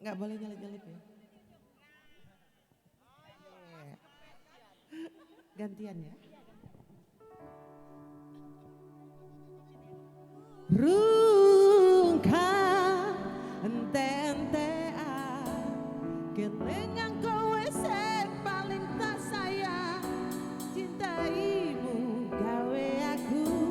Nggak boleh nyelip-nyelip ya. Gantian ya. Rungkang ente-entean kelengan kowe sing paling tak sayang cintaimu gawe aku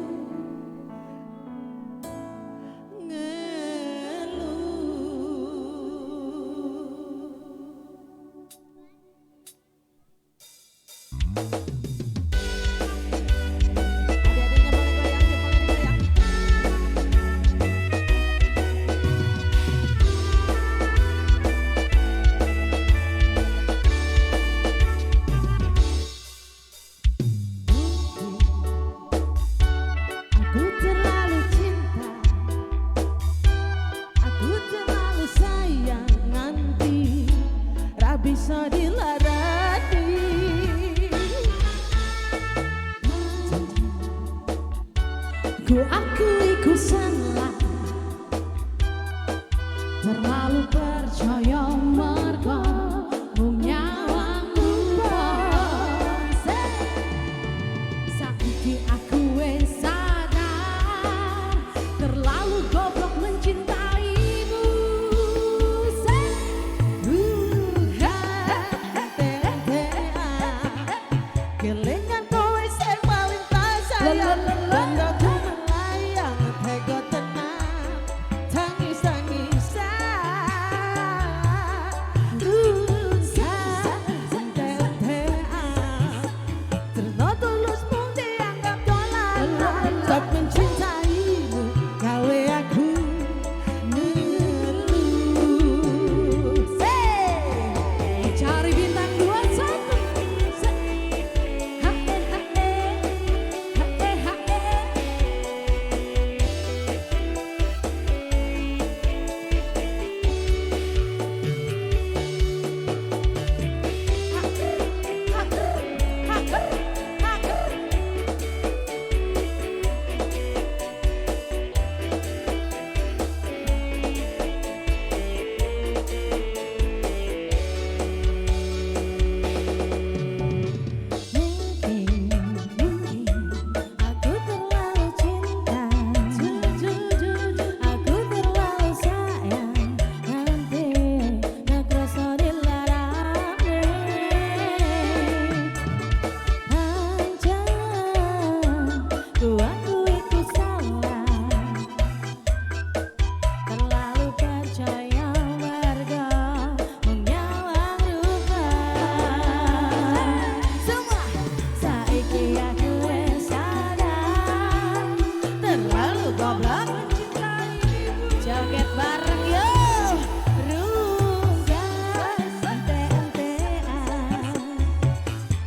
bisa dilarani. Ku akui ku salah, terlalu percaya mergo mung nyawangmu bose. Saiki aku wis sadar, terlalu goblok mencintaimu. Kelengan kowe sing paling tak sayang banggaku melayang tega tenang tangis-tangisan rusak ente-entean terno tulus mung dianggap dolanan tak mencintaimu gawe aku ngeluh cari bintang 21 joget bareng yuk rungkat ente-entean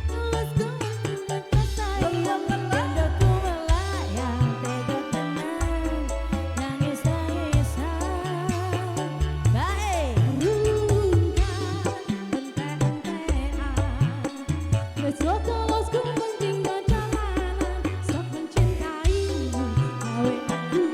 tulus ku mencinta sayang bendaku melayang tega tenang nangis-nangisan baik rungkat ente-entean wis tulus ku mencinta jalanan sok mencintaimu gawe aku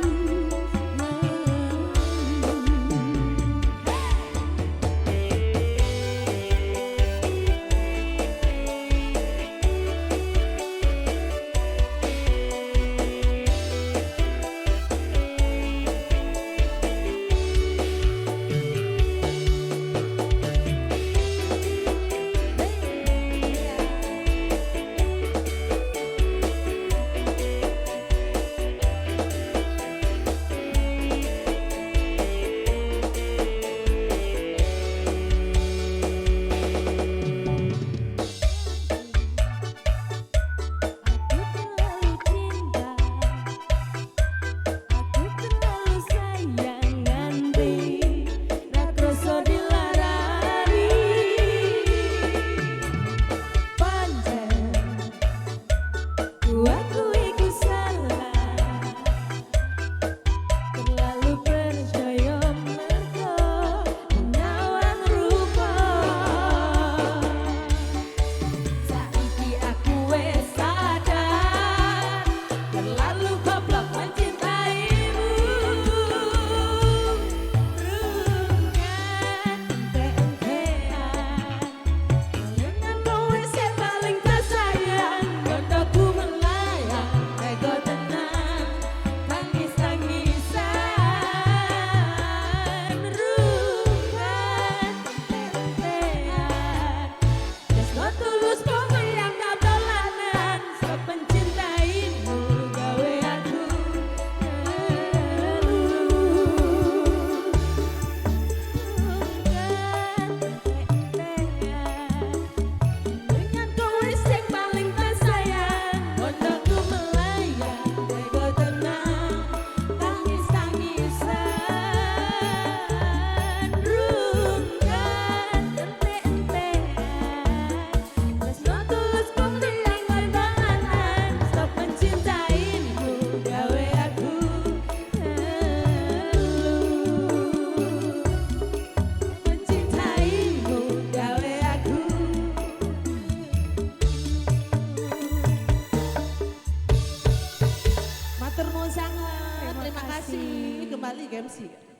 sangat. Terima kasih. Kembali ke MC.